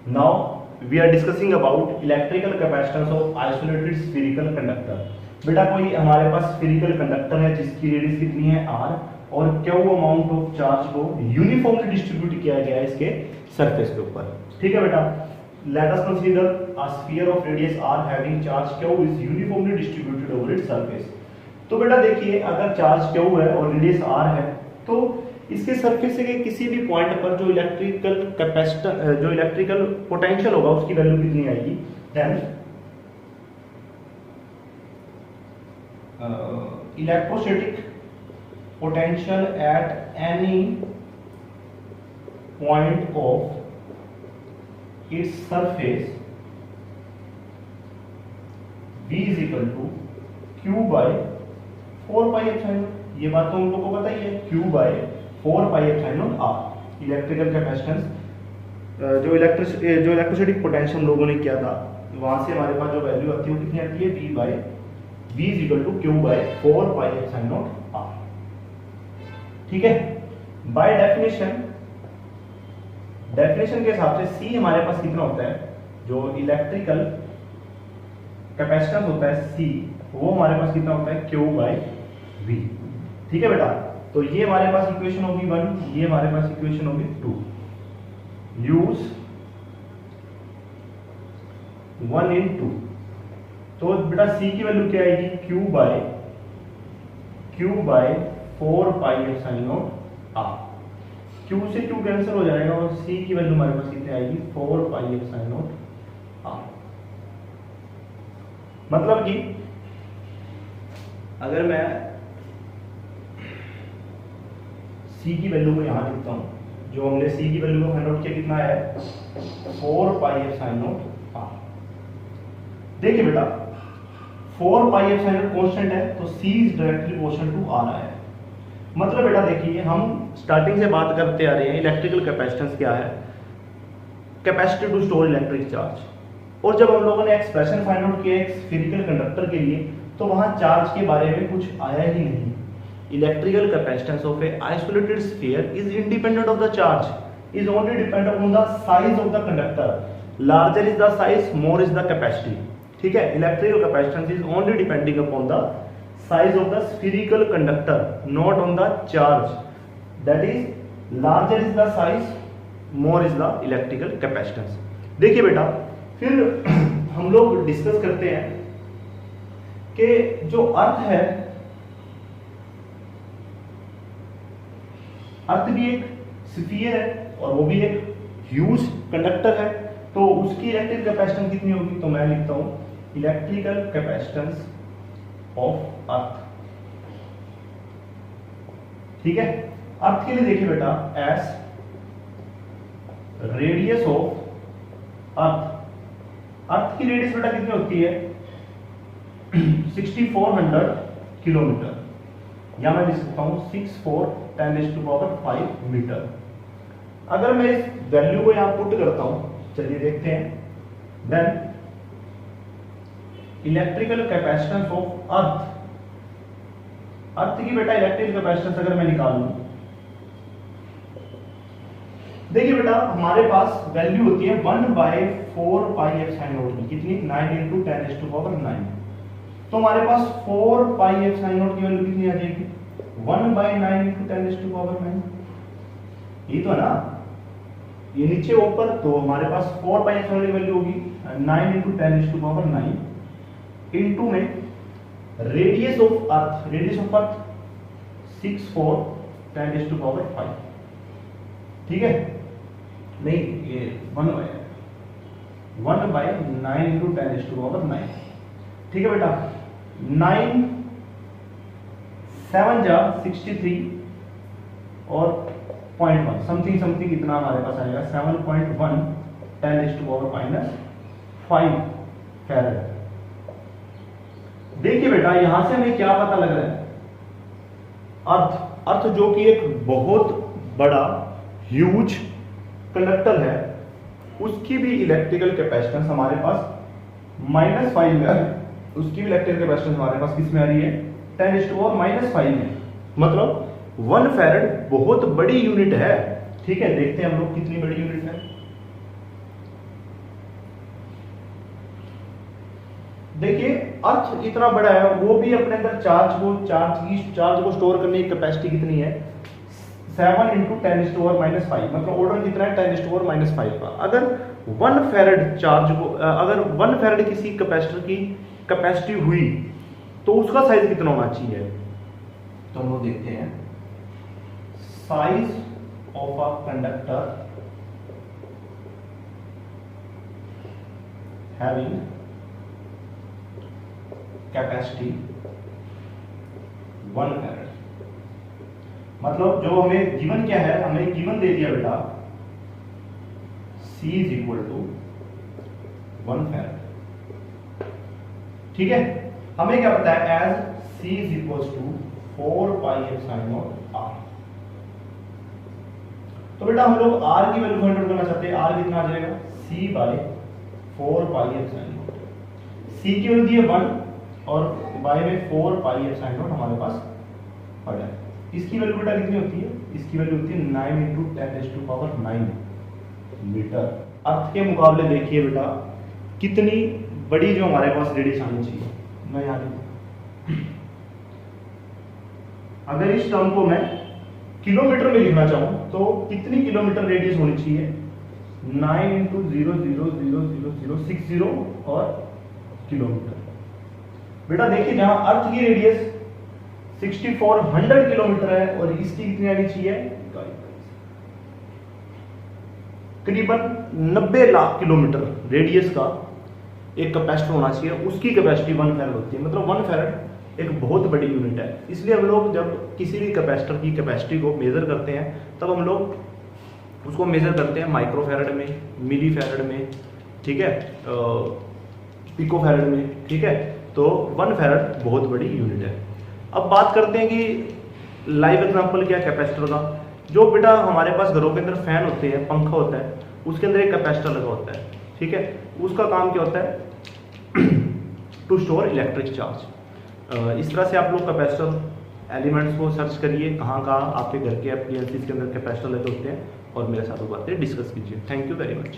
Now we are discussing about electrical capacitance of isolated spherical conductor. बेटा कोई हमारे पास स्फीरिकल conductor है जिसकी रेडियस कितनी है r और क्यू अमाउंट ऑफ चार्ज को यूनिफॉर्मली डिस्ट्रीब्यूट किया गया है इसके सरफेस के ऊपर। ठीक है बेटा, let us consider a sphere of radius r having charge q is uniformly distributed over its surface. तो बेटा देखिए, अगर चार्ज q है और रेडियस r है तो इसके सरफेस के किसी भी पॉइंट पर जो इलेक्ट्रिकल कैपेसिटर जो इलेक्ट्रिकल पोटेंशियल होगा उसकी वैल्यू कितनी आएगी, then electrostatic potential at any point of its surface V is equal to Q by 4 pi epsilon. ये बात तो हम लोग को पता ही है, Q by 4 pi epsilon r। Electrical capacitance जो इलेक्ट्रोस्टैटिक पोटेंशियल हम लोगों ने किया था वहां से हमारे पास जो वैल्यू आती है वो कितनी आती है, V is equal to Q by 4 pi epsilon r। ठीक है, बाय डेफिनेशन के हिसाब से C हमारे पास कितना होता है, जो इलेक्ट्रिकल कैपेसिटेंस होता है C वो हमारे पास कितना होता है, Q बाय V। ठीक है बेटा, तो ये हमारे पास इक्वेशन होगी 1, ये हमारे पास इक्वेशन होगी 2। Use 1 in 2। तो बेटा C की वैल्यू क्या आएगी, Q by 4 pi epsilon r। Q से Q कैंसिल हो जाएगा और C की वैल्यू हमारे पास कितनी आएगी, 4 पाई एप्सिलॉन r। मतलब कि अगर मैं C की वैल्यू को यहां लिखता हूं, जो हमने C की वैल्यू को फाइंड आउट किया कितना है, 4 पाई एप्सिलॉन r। देखिए बेटा 4 पाई एप्सिलॉन कांस्टेंट है तो C is directly proportional to r है। मतलब बेटा देखिए, हम स्टार्टिंग से बात करते आ रहे हैं इलेक्ट्रिकल कैपेसिटेंस क्या है, capacity to store electric charge. और जब हम लोगों ने एक्सप्रेशन फाइंड आउट किया एक स्फीरिकल कंडक्टर के लिए तो वहां चार्ज के बारे में कुछ आया ही नहीं। Electrical capacitance of A isolated sphere is independent of the charge, is only dependent on the size of the conductor. Larger is the size, more is the capacity. ठीक है, electrical capacitance is only depending upon the size of the spherical conductor, not on the charge. That is larger is the size, more is the electrical capacitance. देखिए बेटा, फिर हम लोग discuss करते हैं कि जो अर्थ है, अर्थ भी एक स्फीयर है और वो भी एक ह्यूज कंडक्टर है, तो उसकी इलेक्ट्रिकल कैपेसिटेंस कितनी होगी, तो मैं लिखता हूं इलेक्ट्रिकल कैपेसिटेंस ऑफ अर्थ। ठीक है, अर्थ के लिए देखिए बेटा, एस रेडियस ऑफ अर्थ की रेडियस बेटा कितनी होती है, 6400 किलोमीटर, या मैं लिख सकता हूं 64×10⁵ मीटर। अगर मैं इस वैल्यू को यहां पुट करता हूं, चलिए देखते हैं, then electrical capacitance of earth की बेटा इलेक्ट्रिकल कैपेसिटेंस अगर मैं निकाल लूं, देखिए बेटा हमारे पास वैल्यू होती है 1/4 पाई एप्सिलॉन की, कितनी, 9×10⁹9। तो हमारे पास 4 पाई एप्सिलॉन की वैल्यू कितनी आ जाएगी, 1/9×10⁹9। ये तो है ना, ये नीचे ऊपर, तो हमारे पास 4 पाई एप्सिलॉन की वैल्यू होगी 9×10⁹9 इनटू में रेडियस ऑफ अर्थ 64×10⁵। ठीक है, नहीं ये 1/9×10⁹9। ठीक है बेटा, 9 7 जा 63 और 0.1 समथिंग इतना हमारे पास आएगा, 7.1 10⁻⁻5 फैराड। देखिए बेटा यहां से हमें क्या पता लग रहा है, अर्थ जो कि एक बहुत बड़ा ह्यूज कंडक्टर है, उसकी भी इलेक्ट्रिकल कैपेसिटेंस हमारे पास -5 में, उसकी भी इलेक्ट्रिकल कैपेसिटेंस हमारे पास किस में आ रही है, 10⁻⁻5 में। मतलब 1 फैराड बहुत बड़ी यूनिट है। ठीक है, देखते हैं हम लोग कितनी बड़ी यूनिट है। देखिए अर्थ इतना बड़ा है, वो भी अपने अंदर चार्ज को स्टोर करने की कैपेसिटी कितनी है 7 × 10⁻⁵, मतलब ऑर्डर कितना है 10⁻⁵ का। अगर 1 फैरड चार्ज को अगर 1 फैरड किसी कैपेसिटर की कैपेसिटी हुई तो उसका साइज कितना होना चाहिए, तो हम लोग देखते हैं size of a conductor having capacity 1 farad. मतलब जो हमें गिवन क्या है, हमें गिवन दे दिया बेटा C = 1 फैरड, ठीक है। हमें क्या पता है एज C = 4πε0r। तो बेटा हम लोग R की वैल्यू फाइंड आउट करना चाहते हैं। R कितना आ जाएगा C/4πε0। C की वैल्यू दी है 1 और y में 4πε0 हमारे पास पड़ा है। इसकी वैल्यू बेटा कितनी होती है, इसकी वैल्यू होती है 9 × 10⁹ मीटर। अर्थ के मुकाबले देखिए बेटा कितनी बड़ी जो हमारे पास रेडियस आनी चाहिए। मैं यहाँ अगर इस टर्म को मैं किलोमीटर में लिखना चाहूं तो कितनी किलोमीटर रेडियस होनी चाहिए 9 × 0.0000060 और किलोमीटर। बेटा देखिए जहां अर्थ की रेडियस 6400 किलोमीटर है और इसकी कितनी आनी चाहिए करीबन 90 लाख किलोमीटर रेडियस का एक कैपेसिटर होना चाहिए, उसकी कैपेसिटी 1 फैरड होती है। मतलब 1 फैरड एक बहुत बड़ी यूनिट है। इसलिए हम लोग जब किसी भी कैपेसिटर की कैपेसिटी को मेजर करते हैं तब हम लोग उसको मेजर करते हैं माइक्रो फैरड में, मिली फैरड में, ठीक है, पिको फैरड में, ठीक है। तो 1 फैरड बहुत बड़ी यूनिट है। अब बात करते हैं कि लाइव एग्जांपल क्या कैपेसिटर का। जो बेटा हमारे पास घरों के अंदर फैन होते हैं, पंखा होता है, उसके अंदर एक कैपेसिटर लगा होता है, ठीक है। उसका काम क्या होता है टू स्टोर इलेक्ट्रिक चार्ज। इस तरह से आप लोग कैपेसिटर एलिमेंट्स को सर्च करिए कहाँ कहाँ आपके घर के एप्लीएंसेस के अंदर कैपेसिटर लगे होते हैं और मेरे साथ वो बातें डिस्कस कीजिए। Thank you very much.